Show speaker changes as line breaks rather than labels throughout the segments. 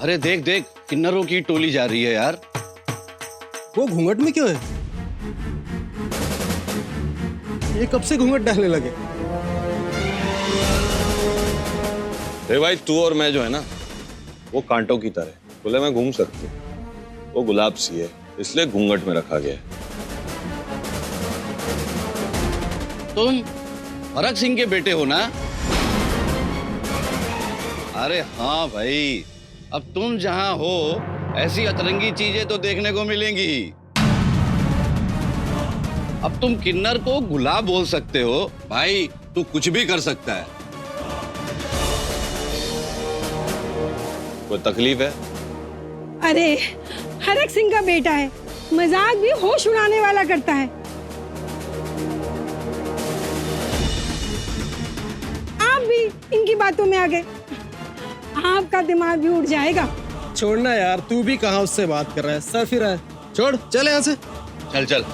अरे देख देख, किन्नरों की टोली जा रही है यार।
वो घूंघट में क्यों है? ये कब से घूंघट डालने लगे?
अरे भाई, तू और मैं जो है ना, वो कांटों की तरह खुले में घूम सकते, वो गुलाब सी है, इसलिए घूंघट में रखा गया है।
तुम भरत सिंह के बेटे हो ना? अरे हाँ भाई, अब तुम जहां हो ऐसी अतरंगी चीजें तो देखने को मिलेंगी। अब तुम किन्नर को गुलाब बोल सकते हो भाई, तू कुछ भी कर सकता है।
कोई तकलीफ है?
अरे हरक सिंह का बेटा है, मजाक भी होश उड़ाने वाला करता है। आप भी इनकी बातों में आ गए, आपका दिमाग भी उड़ जाएगा।
छोड़ना यार, तू भी कहाँ उससे बात कर रहा है, सर फिर है। छोड़, चल यहाँ से।
चल चल।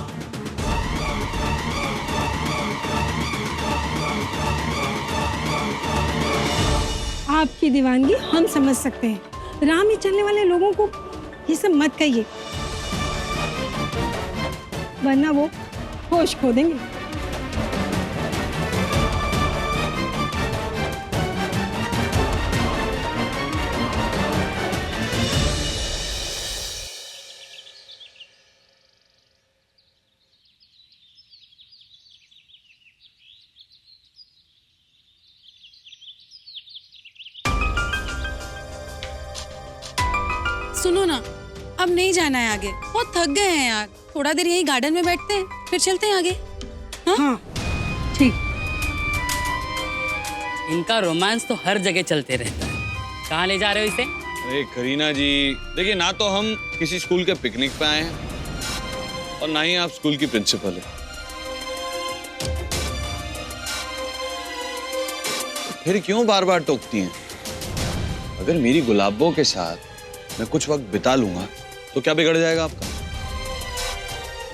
आपकी दीवानगी हम समझ सकते हैं, राह में चलने वाले लोगों को ये सब मत कहिए, वरना वो होश खो देंगे।
सुनो ना, अब नहीं जाना है आगे, बहुत थक गए हैं यार। थोड़ा देर यही गार्डन में बैठते हैं, फिर चलते हैं आगे।
हाँ ठीक।
इनका रोमांस तो हर जगह चलते रहता है। कहाँ ले जा रहे हो इसे?
अरे करीना जी, देखिए, ना तो हम किसी स्कूल के पिकनिक पे आए हैं और ना ही आप स्कूल की प्रिंसिपल है। फिर क्यों बार बार टोकती हैं? अगर मेरी गुलाबों के साथ मैं कुछ वक्त बिता लूंगा तो क्या बिगड़ जाएगा आपका?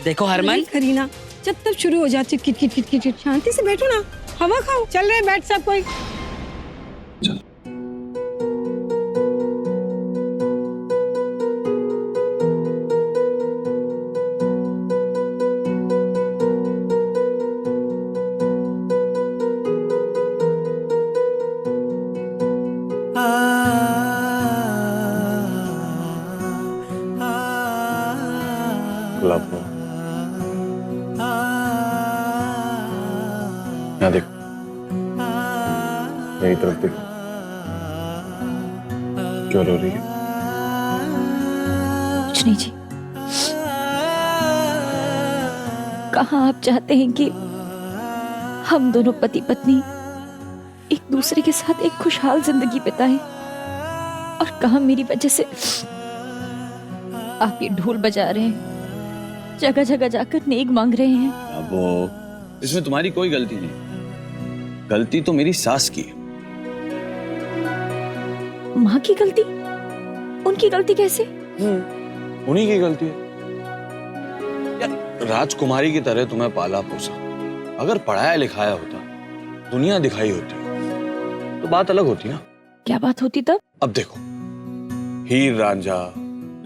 देखो हरमन,
करीना, जब तब शुरू हो जाती किट किट किट किट। शांति से बैठो ना, हवा खाओ। चल रहे बैठ सब कोई।
गुलाबों, यहाँ देखो, मेरी तरफ देखो। क्यों रो रही है?
कुछ नहीं जी। कहाँ आप चाहते हैं कि हम दोनों पति पत्नी एक दूसरे के साथ एक खुशहाल जिंदगी बिताएं, और कहाँ मेरी वजह से आप ये ढोल बजा रहे हैं, जगह जगह जाकर नेक मांग रहे हैं।
अब वो, इसमें तुम्हारी कोई गलती नहीं, गलती तो मेरी सास की है।
माँ की गलती? उनकी गलती कैसे?
उन्हीं की गलती है यार। राजकुमारी की तरह तुम्हें पाला पोसा, अगर पढ़ाया लिखाया होता, दुनिया दिखाई होती, तो बात अलग होती ना।
क्या बात होती तब?
अब देखो, हीर रांझा,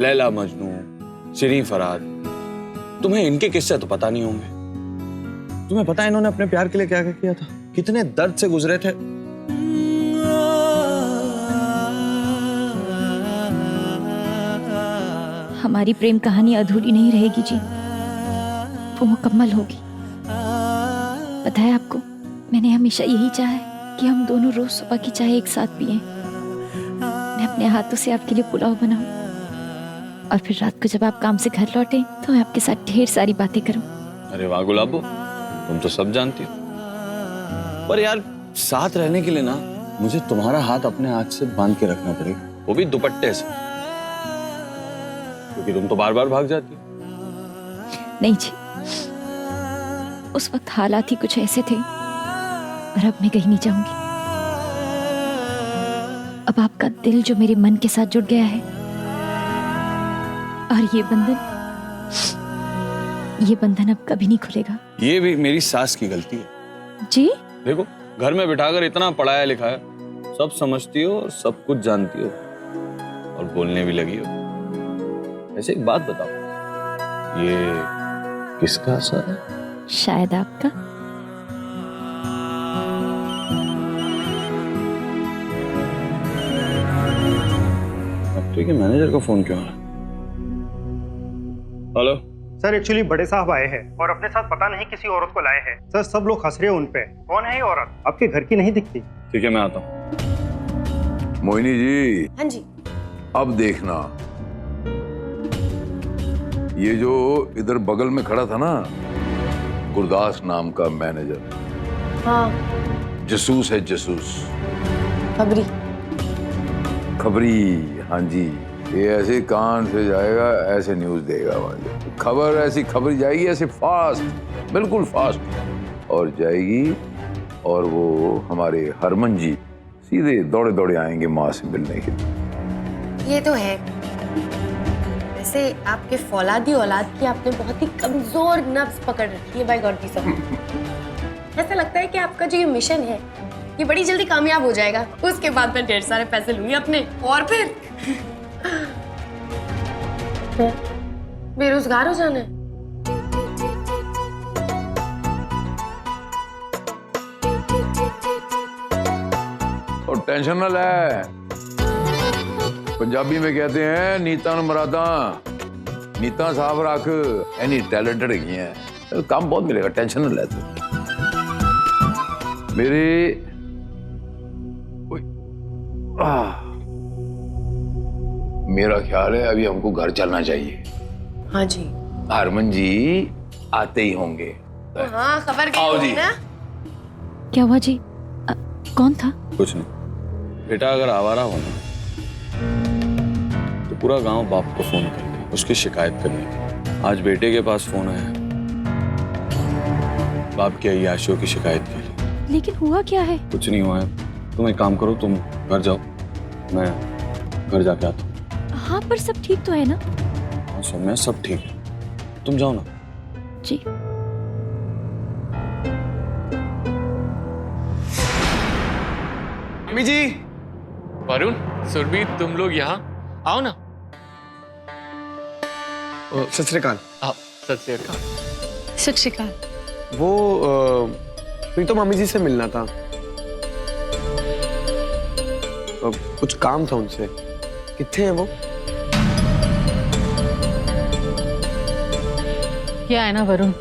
लैला मजनू, शिरीं फराद, तुम्हें इनके किस्से तो पता नहीं होंगे। तुम्हें पता है इन्होंने अपने प्यार के लिए क्या क्या किया था, कितने दर्द से गुजरे थे।
हमारी प्रेम कहानी अधूरी नहीं रहेगी जी, वो मुकम्मल होगी। पता है आपको, मैंने हमेशा यही चाहा है कि हम दोनों रोज सुबह की चाय एक साथ पिएं। मैं अपने हाथों से आपके लिए पुलाव बनाऊं, और फिर रात को जब आप काम से घर लौटे तो मैं आपके साथ ढेर सारी बातें करूं।
अरे वाह गुलाबो, तुम तो सब जानती हो। पर यार, साथ रहने के लिए ना मुझे तुम्हारा हाथ अपने हाथ से बांध के रखना पड़ेगा, वो भी दुपट्टे से, क्योंकि तुम तो बार बार भाग जाती हो।
नहीं जी, उस वक्त हालात ही कुछ ऐसे थे, और अब मैं कहीं नहीं जाऊंगी। अब आपका दिल जो मेरे मन के साथ जुड़ गया है, और ये बंधन अब कभी नहीं खुलेगा।
ये भी मेरी सास की गलती है
जी।
देखो, घर में बिठाकर इतना पढ़ाया लिखाया, सब समझती हो और सब कुछ जानती हो, और और बोलने भी लगी हो। ऐसे एक बात बताओ, ये किसका असर है?
शायद आपका।
ठीक है, मैनेजर को फोन क्यों आ रहा? हेलो
सर, एक्चुअली बड़े साहब आए हैं और अपने साथ पता नहीं किसी औरत को लाए हैं। सर, सब लोग हंस रहे हैं उन पे। कौन है ये औरत? आपके घर की नहीं दिखती।
ठीक है, मैं आता हूँ।
मोहिनी जी।
हाँ जी।
अब देखना, ये जो इधर बगल में खड़ा था ना, गुरदास नाम का मैनेजर।
हाँ।
जासूस है, जासूस। खबरी, हाँ जी। ये ऐसे कान से जाएगा, ऐसे न्यूज देगा वाले। खबर ऐसी खबरी जाएगी, ऐसे फास्ट, बिल्कुल फास्ट और जाएगी। और वो हमारे हरमन जी सीधे दौड़े दौड़े आएंगे माँ से मिलने के लिए।
ये तो है। वैसे आपके फौलादी औलाद की आपने बहुत ही कमजोर नब्ज पकड़ रखी है भाई गौरती साहब। ऐसा लगता है कि आपका जो ये मिशन है ये बड़ी जल्दी कामयाब हो जाएगा। उसके बाद मैं ढेर सारे पैसे लूंगी अपने, और फिर बेरोजगार हो जाना है।
और टेंशन न ले, पंजाबी में कहते हैं नीता मरादा, नीता साफ रख। एनी टैलेंटेड है, काम बहुत मिलेगा, टेंशन न ले तू। मेरे मेरा ख्याल है अभी हमको घर चलना चाहिए।
हाँ जी।
हरमन जी आते ही होंगे।
हाँ, खबर
आओ जी।
ना?
क्या हुआ जी? कौन था?
कुछ नहीं बेटा, अगर आवारा हो ना तो पूरा गांव बाप को फोन कर दे, उसकी शिकायत करने की। आज बेटे के पास फोन आया, बाप की अय्याशियों की शिकायत की।
लेकिन हुआ क्या है?
कुछ नहीं हुआ है। तुम एक काम करो, तुम घर जाओ, मैं घर जाके आता हूँ।
हाँ, पर सब ठीक तो है ना?
हाँ सौम्या, सब ठीक है, तुम जाओ ना।
जी।
मम्मी जी। वरुण, सुरभि, तुम लोग यहाँ आओ ना।
सत श्री अकाल।
आओ। सत श्री अकाल।
सत श्री अकाल।
वो प्रीतम मामी जी से मिलना था। कुछ काम था उनसे। कितने हैं वो?
क्या है ना वरुण,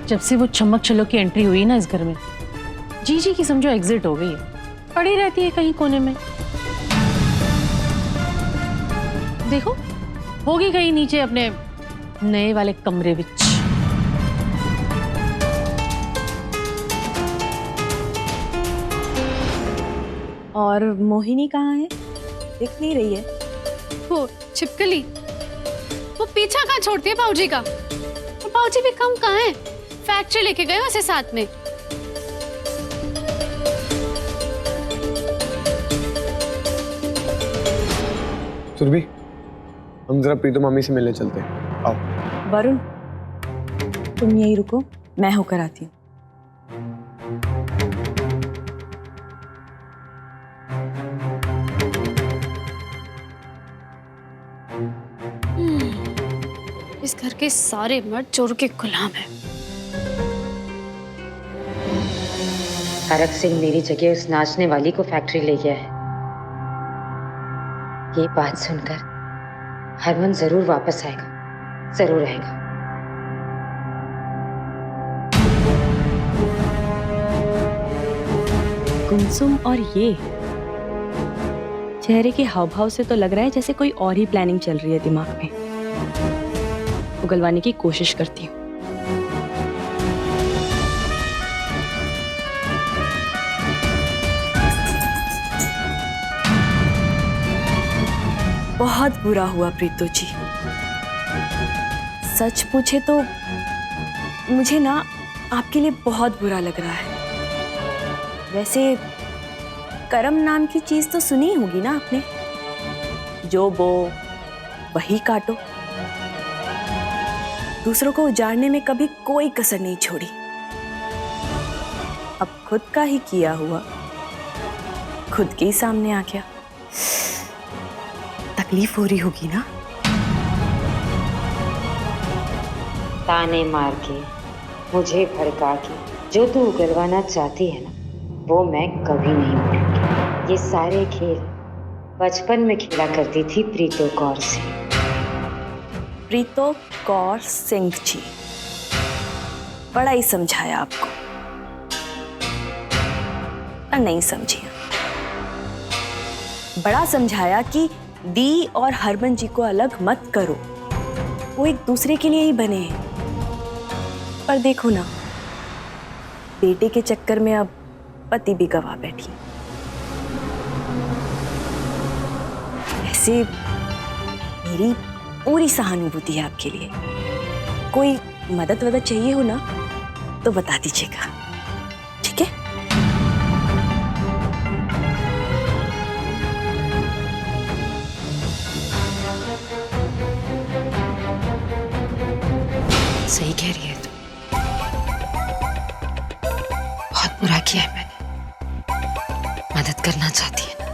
जब से वो चमक चलो की एंट्री हुई ना इस घर में, जीजी की समझो एग्जिट हो गई है। पड़ी रहती है कहीं कोने में। देखो, होगी कहीं नीचे अपने नए वाले कमरे विच।
और मोहिनी कहाँ है? दिख नहीं रही है।
वो छिपकली, वो पीछा कहाँ छोड़ती है पाऊजी का? और पाऊजी भी कम कहाँ है? फैक्ट्री लेके गए उसे साथ में।
सुरभि, हम जरा प्रीतम मामी से मिलने चलते हैं। आओ।
वरुण, तुम यहीं रुको, मैं होकर आती हूँ।
इस घर के सारे मर्द चोर के गुलाम हैं।
तारक सिंह मेरी जगह उस नाचने वाली को फैक्ट्री ले गया है। ये बात सुनकर हरमन जरूर वापस आएगा, जरूर आएगा। गुमसुम और ये चेहरे के हाव भाव से तो लग रहा है जैसे कोई और ही प्लानिंग चल रही है दिमाग में। उगलवाने की कोशिश करती हूँ। बहुत बुरा हुआ प्रीतो जी। सच पूछे तो मुझे ना आपके लिए बहुत बुरा लग रहा है। वैसे कर्म नाम की चीज तो सुनी होगी ना आपने, जो बो वही काटो। दूसरों को उजाड़ने में कभी कोई कसर नहीं छोड़ी। अब खुद का ही किया हुआ खुद के ही सामने आ गया। तकलीफ हो रही होगी ना?
ताने मार के, मुझे भड़का के जो तू उगलवाना चाहती है ना, वो मैं कभी नहीं भूलूंगी। ये सारे खेल बचपन में खेला करती थी प्रीतो कौर से।
प्रीतो कौर सिंह जी, बड़ा ही समझाया आपको, पर नहीं समझी। बड़ा समझाया कि दी और हरमन जी को अलग मत करो, वो एक दूसरे के लिए ही बने हैं। पर देखो ना, बेटे के चक्कर में अब पति भी गवा बैठी। ऐसे मेरी पूरी सहानुभूति है आपके लिए। कोई मदद वदद चाहिए हो ना तो बता दीजिएगा, ठीक है?
सही कह रही है तू, बहुत बुरा किया है मैंने। मदद करना चाहती है ना,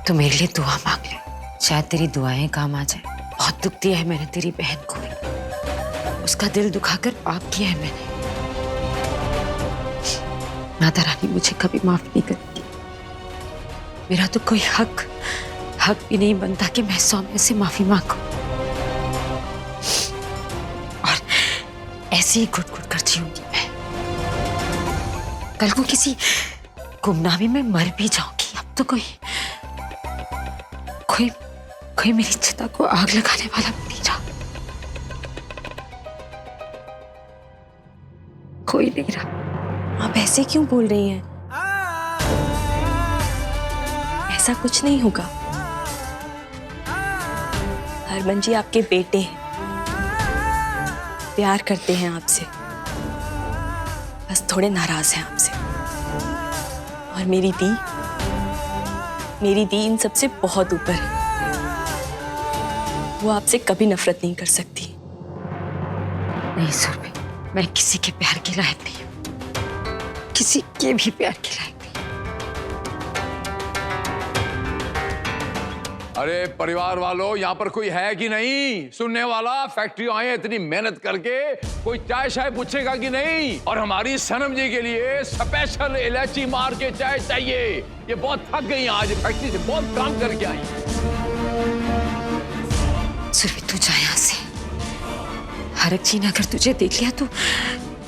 तो मेरे लिए दुआ मांग ले, शायद तेरी दुआएं काम आ जाए। बहुत दुख दिया है मैंने तेरी बहन को भी, उसका दिल दुखाकर पाप किया है मैंने। माता रानी मुझे कभी माफ नहीं करेगी। मेरा तो कोई हक भी नहीं बनता कि मैं सौम्य से माफी मांगू और ऐसे ही घुट-घुट कर जीऊंगी मैं। कल को किसी गुमनामी में मर भी जाऊंगी। अब तो कोई मेरी चिता को आग लगाने वाला भी नहीं रहा, कोई नहीं रहा।
आप ऐसे क्यों बोल रही हैं? ऐसा कुछ नहीं होगा। हरमन जी आपके बेटे हैं, प्यार करते हैं आपसे, बस थोड़े नाराज हैं आपसे। और मेरी दी इन सबसे बहुत ऊपर है। वो आपसे कभी नफरत नहीं कर सकती।
नहीं सुरभि, मैं किसी के प्यार के लायक नहीं हूं, किसी के भी प्यार के लायक नहीं।
अरे परिवार वालों, यहाँ पर कोई है कि नहीं सुनने वाला? फैक्ट्री आए इतनी मेहनत करके, कोई चाय शाय पूछेगा कि नहीं? और हमारी सनम जी के लिए स्पेशल इलायची मार के चाय चाहिए। ये बहुत थक गई आज, फैक्ट्री से बहुत काम करके आई।
सुरभि तू जा यहाँ से। हरक जी ने अगर तुझे देख लिया तो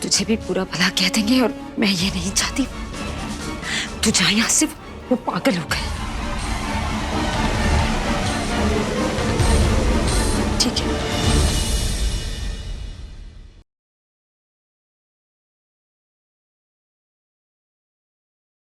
तुझे भी पूरा भला कह देंगे, और मैं ये नहीं चाहती। तू जा यहाँ से, वो पागल हो गए।